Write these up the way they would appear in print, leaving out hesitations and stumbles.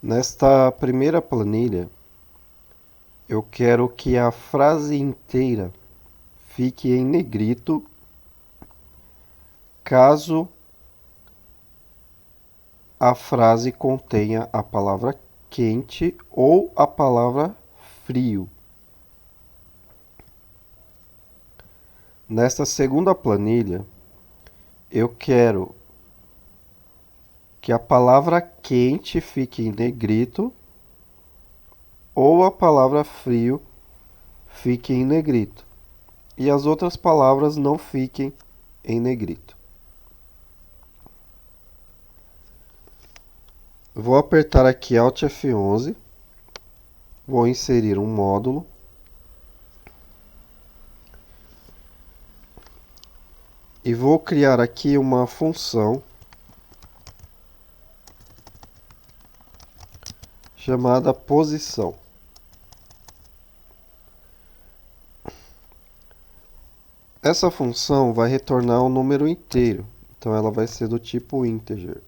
Nesta primeira planilha, eu quero que a frase inteira fique em negrito, caso a frase contenha a palavra quente ou a palavra frio. Nesta segunda planilha, eu quero que a palavra quente fique em negrito ou a palavra frio fique em negrito e as outras palavras não fiquem em negrito. Vou apertar aqui Alt F11, vou inserir um módulo e vou criar aqui uma função chamada posição. Essa função vai retornar um número inteiro, então ela vai ser do tipo integer.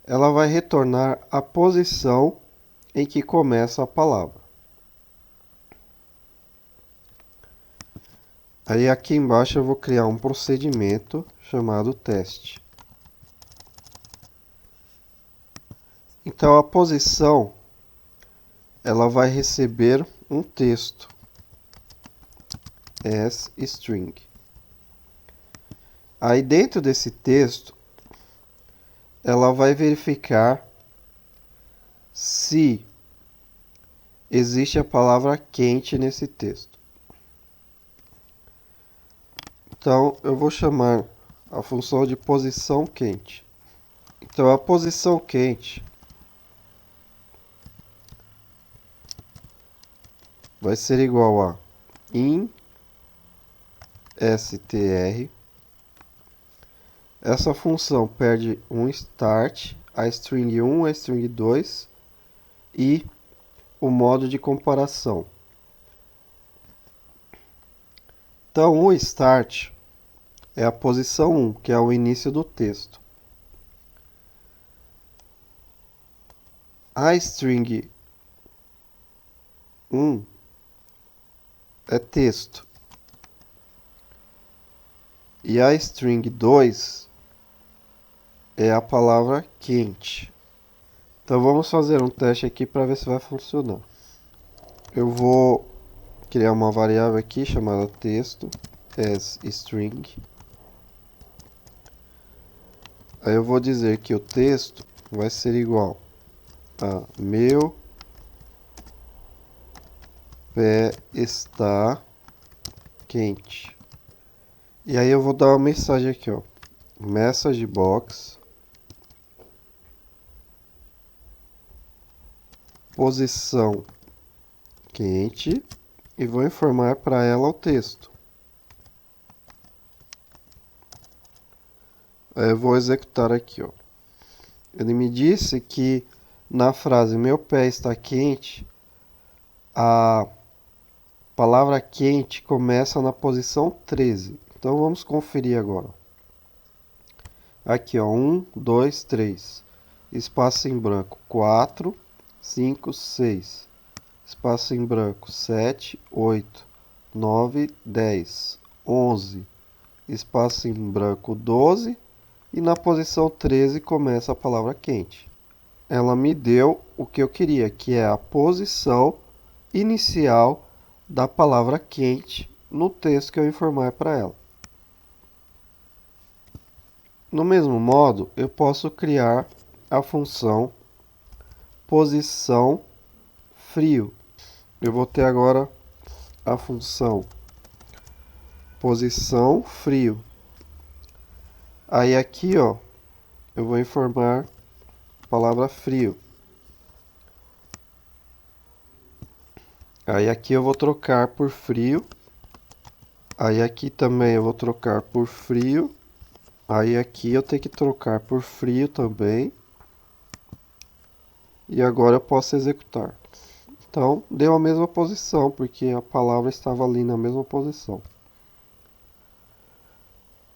Ela vai retornar a posição em que começa a palavra. Aí aqui embaixo eu vou criar um procedimento chamado teste. Então a posição ela vai receber um texto as string. Aí dentro desse texto ela vai verificar se existe a palavra quente nesse texto. Então eu vou chamar a função de posição quente. Então a posição quente vai ser igual a in str. Essa função perde um start, a string 1, a string 2 e o modo de comparação. Então o start é a posição 1, que é o início do texto. A string 1 é texto. E a string 2 é a palavra quente. Então vamos fazer um teste aqui para ver se vai funcionar. Eu vou criar uma variável aqui chamada texto as string. Aí eu vou dizer que o texto vai ser igual a meu pé está quente. E aí eu vou dar uma mensagem aqui, ó. Message box posição quente e vou informar para ela o texto. Aí eu vou executar aqui, ó. Ele me disse que na frase meu pé está quente, a palavra quente começa na posição 13. Então vamos conferir agora. Aqui, ó, 1, 2, 3. Espaço em branco 4, 5, 6. Espaço em branco 7, 8, 9, 10, 11. Espaço em branco 12. E na posição 13 começa a palavra quente. Ela me deu o que eu queria, que é a posição inicial da palavra quente no texto que eu informar para ela. No mesmo modo, eu posso criar a função posição frio. Eu vou ter agora a função posição frio. Aí aqui, ó, eu vou informar a palavra frio. Aí aqui eu vou trocar por frio. Aí aqui também eu vou trocar por frio. Aí aqui eu tenho que trocar por frio também. E agora eu posso executar. Então, deu a mesma posição, porque a palavra estava ali na mesma posição.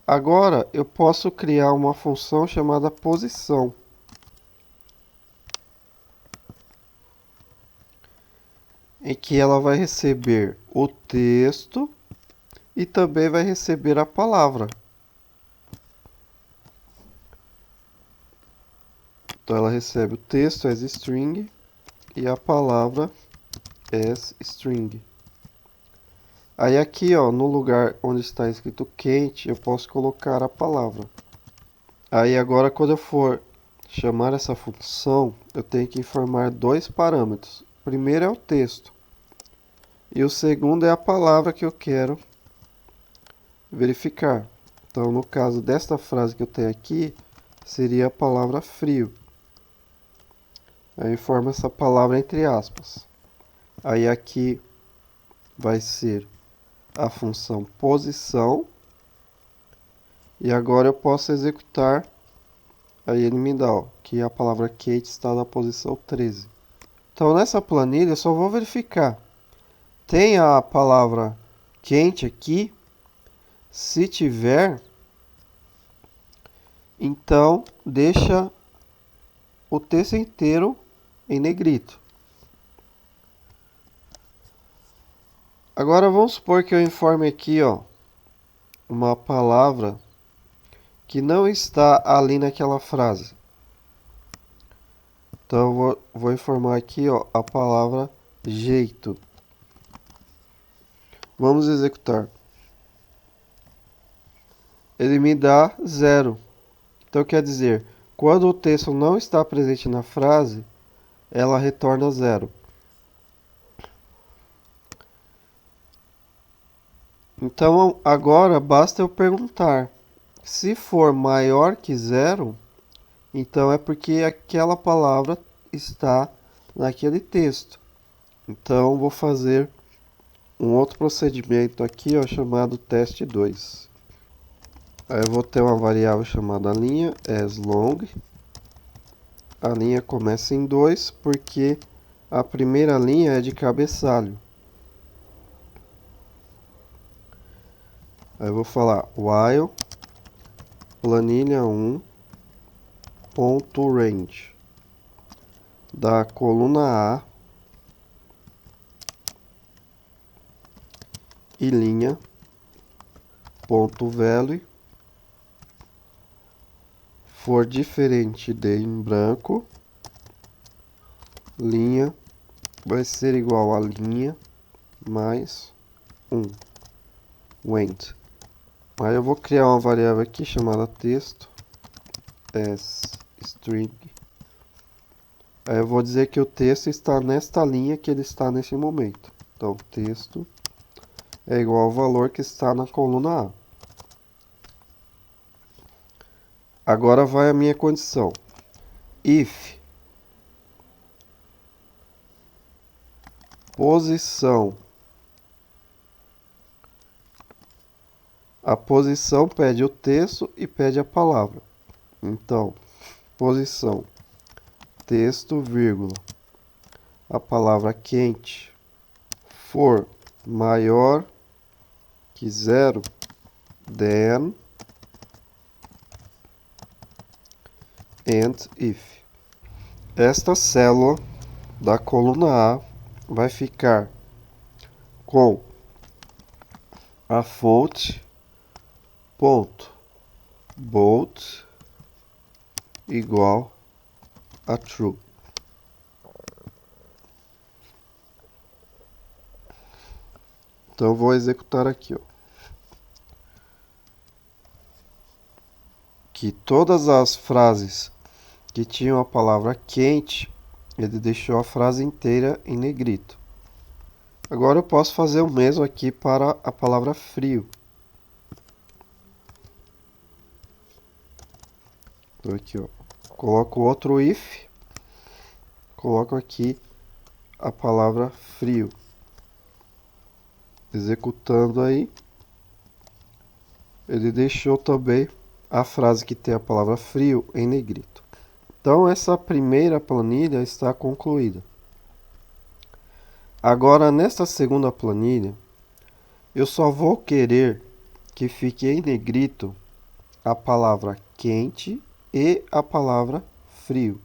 Agora eu posso criar uma função chamada posição. em que ela vai receber o texto e também vai receber a palavra. Então ela recebe o texto as string e a palavra as string. Aí aqui, ó, no lugar onde está escrito quente, eu posso colocar a palavra. Aí agora quando eu for chamar essa função, eu tenho que informar dois parâmetros. O primeiro é o texto e o segundo é a palavra que eu quero verificar. Então, no caso desta frase que eu tenho aqui, seria a palavra frio. Eu informo essa palavra entre aspas. Aí aqui vai ser a função posição. E agora eu posso executar. Aí ele me dá, ó, que a palavra Kate está na posição 13. Então nessa planilha eu só vou verificar. Tem a palavra quente aqui. Se tiver, então deixa o texto inteiro em negrito. Agora vamos supor que eu informe aqui, ó, uma palavra que não está ali naquela frase. Então eu vou informar aqui, ó, a palavra jeito. Vamos executar. Ele me dá 0. Então quer dizer, quando o texto não está presente na frase, ela retorna 0. Então agora basta eu perguntar. Se for maior que 0, então é porque aquela palavra está naquele texto. Então vou fazer um outro procedimento aqui, ó, chamado teste 2. Aí eu vou ter uma variável chamada linha asLong. A linha começa em 2 porque a primeira linha é de cabeçalho. Aí eu vou falar while planilha 1 ponto range da coluna A e linha ponto value for diferente de em branco, linha vai ser igual a linha mais 1 went. Aí eu vou criar uma variável aqui chamada texto as string. Aí eu vou dizer que o texto está nesta linha que ele está nesse momento. Então texto é igual ao valor que está na coluna A. Agora vai a minha condição. If posição. A posição pede o texto e pede a palavra. Então, posição, texto, vírgula, a palavra quente for maior que 0, then and if. Esta célula da coluna A vai ficar com a fonte ponto bold igual a true. Então eu vou executar aqui, ó, que todas as frases que tinham a palavra quente, ele deixou a frase inteira em negrito. Agora eu posso fazer o mesmo aqui para a palavra frio. Então aqui, ó, coloco outro if, coloco aqui a palavra frio. Executando aí, ele deixou também a frase que tem a palavra frio em negrito. Então essa primeira planilha está concluída. Agora nesta segunda planilha, eu só vou querer que fique em negrito a palavra quente e a palavra frio.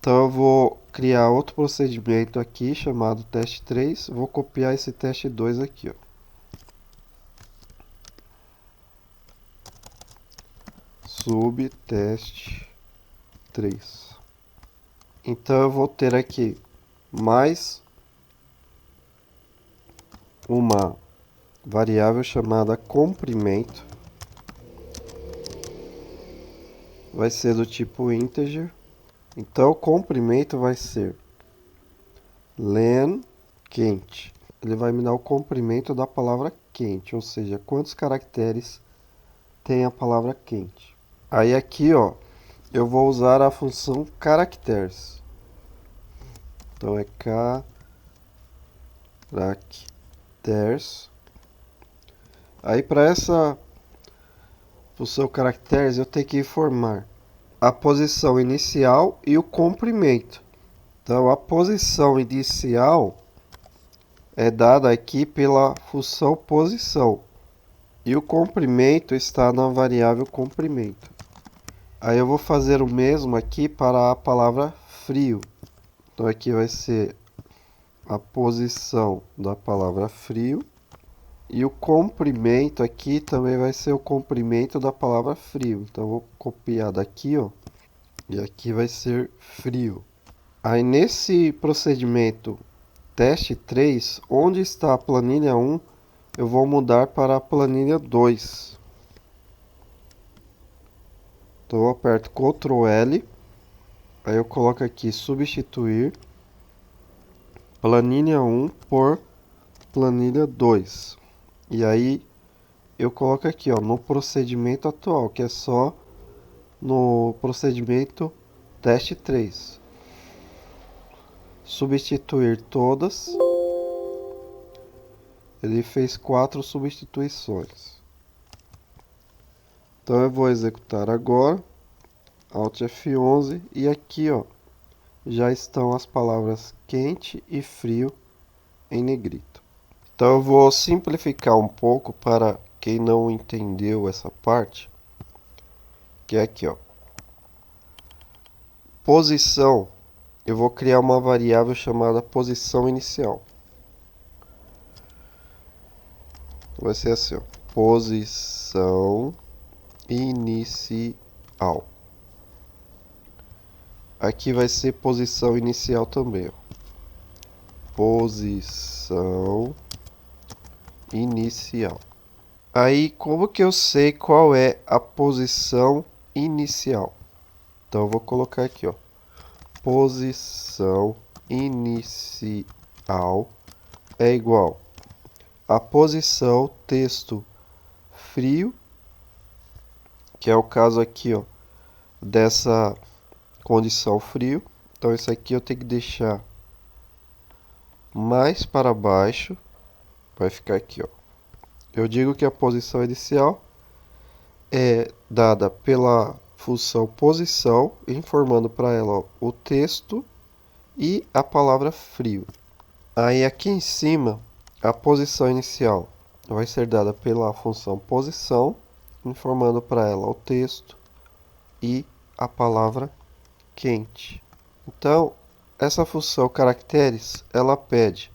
Então eu vou criar outro procedimento aqui chamado teste 3. Vou copiar esse teste 2 aqui, ó. Subteste 3. Então eu vou ter aqui mais uma variável chamada comprimento. Vai ser do tipo integer. Então o comprimento vai ser len quente. Ele vai me dar o comprimento da palavra quente, ou seja, quantos caracteres tem a palavra quente. Aí aqui, ó, eu vou usar a função caracteres. Então é caracteres. Aí para essa função caracteres eu tenho que informar a posição inicial e o comprimento. Então a posição inicial é dada aqui pela função posição e o comprimento está na variável comprimento. Aí eu vou fazer o mesmo aqui para a palavra frio. Então aqui vai ser a posição da palavra frio. E o comprimento aqui também vai ser o comprimento da palavra frio. Então eu vou copiar daqui, ó. E aqui vai ser frio. Aí nesse procedimento teste 3, onde está a planilha 1, eu vou mudar para a planilha 2. Então eu aperto Ctrl L. Aí eu coloco aqui substituir planilha 1 por planilha 2. E aí eu coloco aqui, ó, no procedimento atual, que é só no procedimento teste 3. Substituir todas. Ele fez 4 substituições. Então eu vou executar agora. Alt F11 e aqui, ó, já estão as palavras quente e frio em negrito. Então eu vou simplificar um pouco para quem não entendeu essa parte, que é aqui, ó. Posição, eu vou criar uma variável chamada posição inicial. Vai ser assim, ó, posição inicial. Aqui vai ser posição inicial também, ó. Posição inicial. Aí, como que eu sei qual é a posição inicial? Então, eu vou colocar aqui, ó, posição inicial é igual a posição texto frio, que é o caso aqui, ó, dessa condição frio. Então, isso aqui eu tenho que deixar mais para baixo, vai ficar aqui, ó. Eu digo que a posição inicial é dada pela função posição, informando para ela, ó, o texto e a palavra frio. Aí aqui em cima, a posição inicial vai ser dada pela função posição, informando para ela o texto e a palavra quente. Então, essa função caracteres, ela pede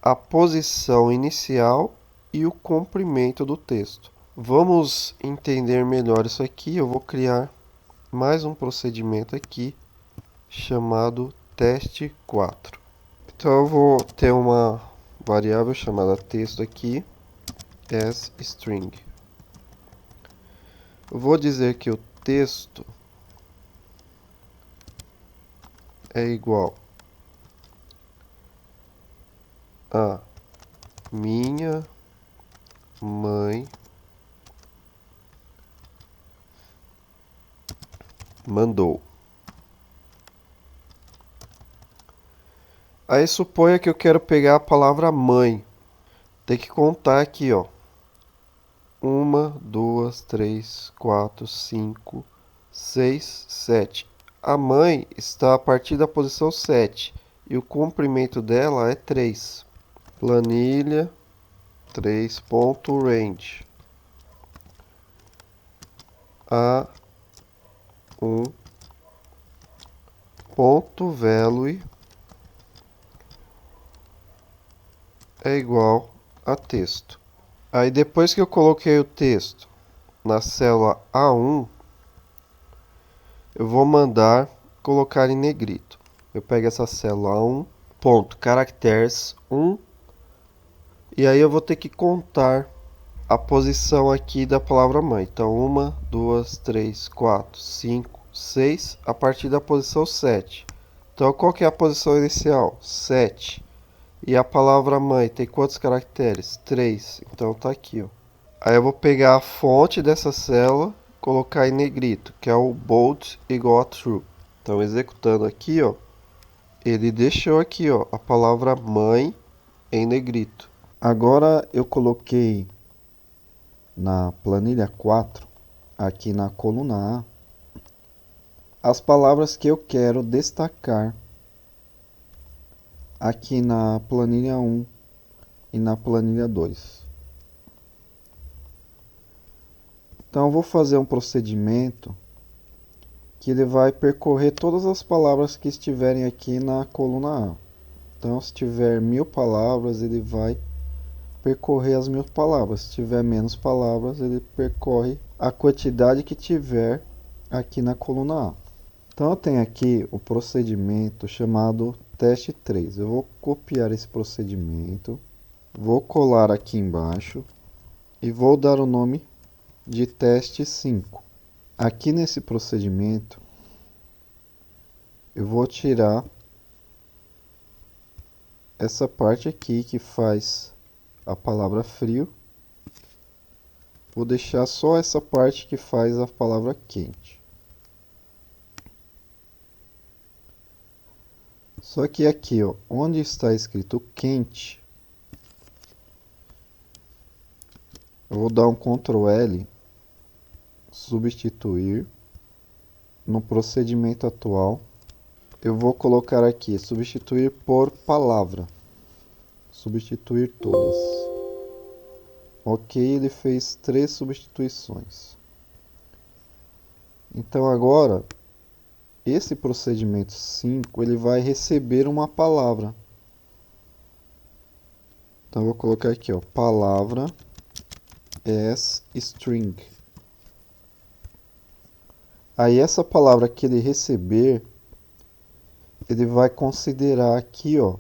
a posição inicial e o comprimento do texto. Vamos entender melhor isso aqui. Eu vou criar mais um procedimento aqui chamado teste 4. Então eu vou ter uma variável chamada texto aqui, as string. Eu vou dizer que o texto é igual a minha mãe mandou. Aí suponha que eu quero pegar a palavra mãe. Tem que contar aqui, ó. 1, 2, 3, 4, 5, 6, 7. A mãe está a partir da posição 7 e o comprimento dela é 3. Planilha 3.range A1 ponto value é igual a texto. Aí depois que eu coloquei o texto na célula A1, eu vou mandar colocar em negrito. Eu pego essa célula A1, ponto, caracteres 1, e aí eu vou ter que contar a posição aqui da palavra mãe. Então, 1, 2, 3, 4, 5, 6, a partir da posição 7. Então, qual que é a posição inicial? 7. E a palavra mãe tem quantos caracteres? 3. Então, tá aqui, ó. Aí eu vou pegar a fonte dessa célula, colocar em negrito, que é o bold igual a true. Então, executando aqui, ó, ele deixou aqui, ó, a palavra mãe em negrito. Agora eu coloquei na planilha 4, aqui na coluna A, as palavras que eu quero destacar aqui na planilha 1 e na planilha 2. Então eu vou fazer um procedimento que ele vai percorrer todas as palavras que estiverem aqui na coluna A. Então se tiver 1000 palavras, ele vai percorrer as 1000 palavras. Se tiver menos palavras, ele percorre a quantidade que tiver aqui na coluna A. Então eu tenho aqui o procedimento chamado teste 3. Eu vou copiar esse procedimento, vou colar aqui embaixo e vou dar o nome de teste 5. Aqui nesse procedimento eu vou tirar essa parte aqui que faz a palavra frio. Vou deixar só essa parte que faz a palavra quente. Só que aqui, ó, onde está escrito quente, eu vou dar um Ctrl L, substituir. No procedimento atual, eu vou colocar aqui, substituir por palavra. Substituir todas. Ok, ele fez 3 substituições. Então agora, esse procedimento 5, ele vai receber uma palavra. Então eu vou colocar aqui, ó, palavra as string. Aí essa palavra que ele receber, ele vai considerar aqui, ó,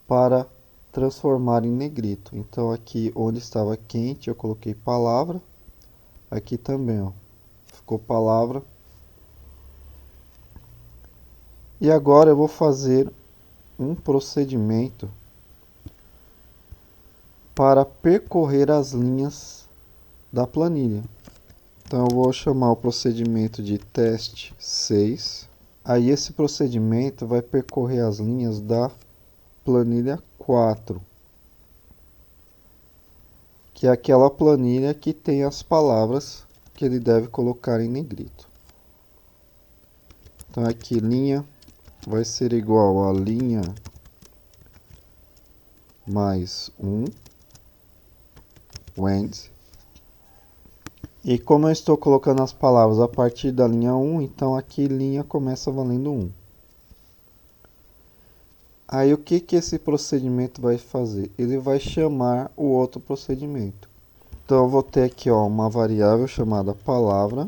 para transformar em negrito. Então aqui onde estava quente, eu coloquei palavra. Aqui também, ó, ficou palavra. E agora eu vou fazer um procedimento para percorrer as linhas da planilha. Então eu vou chamar o procedimento de teste 6. Aí esse procedimento vai percorrer as linhas da planilha 4, que é aquela planilha que tem as palavras que ele deve colocar em negrito. Então aqui linha vai ser igual a linha mais 1, when. E como eu estou colocando as palavras a partir da linha 1, então aqui linha começa valendo 1. Aí o que esse procedimento vai fazer? Ele vai chamar o outro procedimento. Então eu vou ter aqui, ó, uma variável chamada palavra.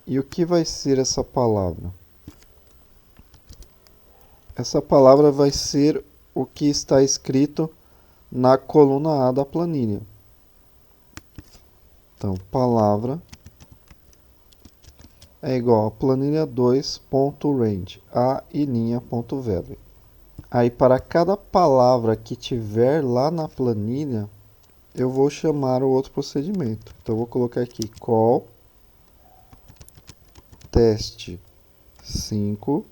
E o que vai ser essa palavra? Essa palavra vai ser o que está escrito na coluna A da planilha. Então, palavra é igual a planilha 2.range, a e linha.value. Aí, para cada palavra que tiver lá na planilha, eu vou chamar o outro procedimento. Então, eu vou colocar aqui call teste 5.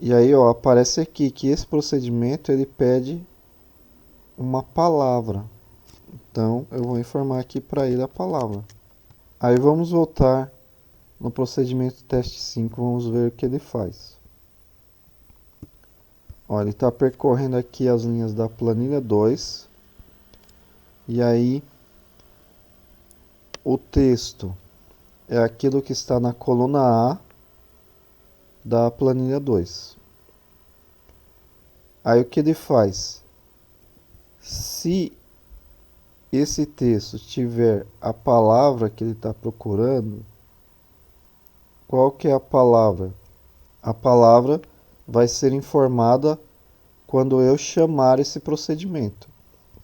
E aí, ó, aparece aqui que esse procedimento ele pede uma palavra. Então, eu vou informar aqui para ele a palavra. Aí vamos voltar no procedimento teste 5, vamos ver o que ele faz. Ó, ele está percorrendo aqui as linhas da planilha 2. E aí, o texto é aquilo que está na coluna A da planilha 2. Aí o que ele faz? Se esse texto tiver a palavra que ele está procurando, qual que é a palavra? A palavra vai ser informada quando eu chamar esse procedimento.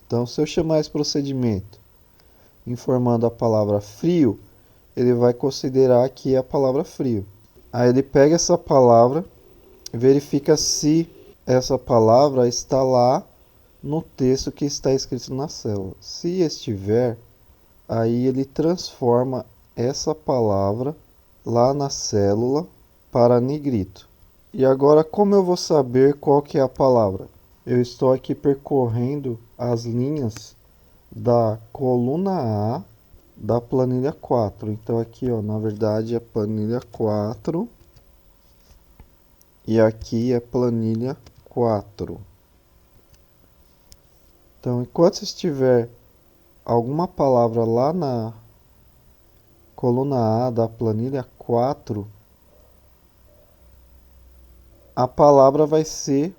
Então, se eu chamar esse procedimento informando a palavra frio, ele vai considerar que é a palavra frio. Aí ele pega essa palavra, verifica se essa palavra está lá no texto que está escrito na célula. Se estiver, aí ele transforma essa palavra lá na célula para negrito. E agora, como eu vou saber qual que é a palavra? Eu estou aqui percorrendo as linhas da coluna A da planilha 4. Então aqui, ó, na verdade é planilha 4 e aqui é planilha 4. Então, enquanto estiver alguma palavra lá na coluna A da planilha 4, a palavra vai ser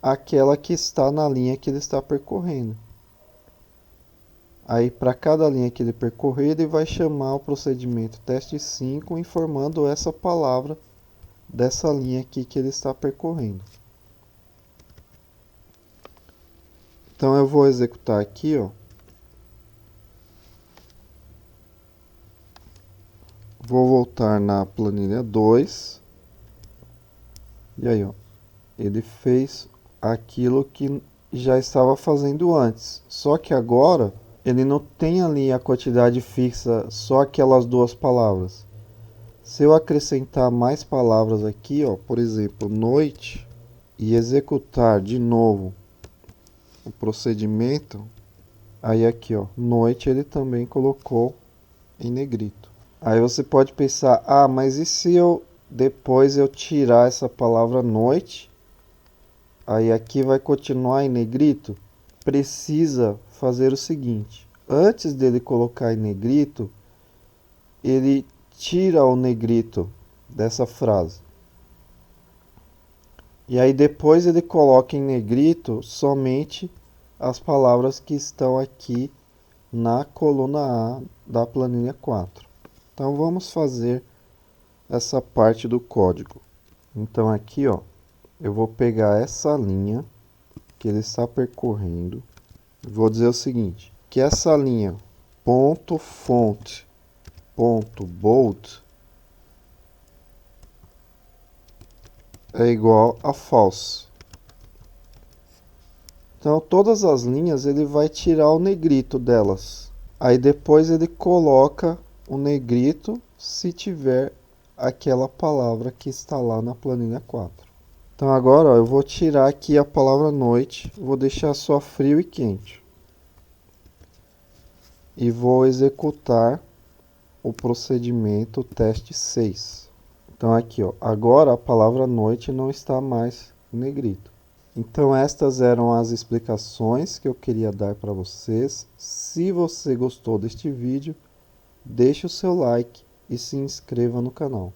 aquela que está na linha que ele está percorrendo. Aí, para cada linha que ele percorrer, ele vai chamar o procedimento teste 5, informando essa palavra dessa linha aqui que ele está percorrendo. Então, eu vou executar aqui, ó. Vou voltar na planilha 2. E aí, ó, ele fez aquilo que já estava fazendo antes. Só que agora ele não tem ali a quantidade fixa, só aquelas duas palavras. Se eu acrescentar mais palavras aqui, ó, por exemplo, noite, e executar de novo o procedimento, aí aqui, ó, noite ele também colocou em negrito. Aí você pode pensar, ah, mas e se eu depois eu tirar essa palavra noite? Aí aqui vai continuar em negrito? Precisa fazer o seguinte, antes dele colocar em negrito, ele tira o negrito dessa frase. E aí depois ele coloca em negrito somente as palavras que estão aqui na coluna A da planilha 4. Então vamos fazer essa parte do código. Então aqui, ó, eu vou pegar essa linha que ele está percorrendo. Vou dizer o seguinte, que essa linha ponto fonte ponto bold é igual a false. Então todas as linhas ele vai tirar o negrito delas. Aí depois ele coloca o negrito se tiver aquela palavra que está lá na planilha 4. Então agora, ó, eu vou tirar aqui a palavra noite, vou deixar só frio e quente. E vou executar o procedimento teste 6. Então aqui, ó, agora a palavra noite não está mais em negrito. Então estas eram as explicações que eu queria dar para vocês. Se você gostou deste vídeo, deixe o seu like e se inscreva no canal.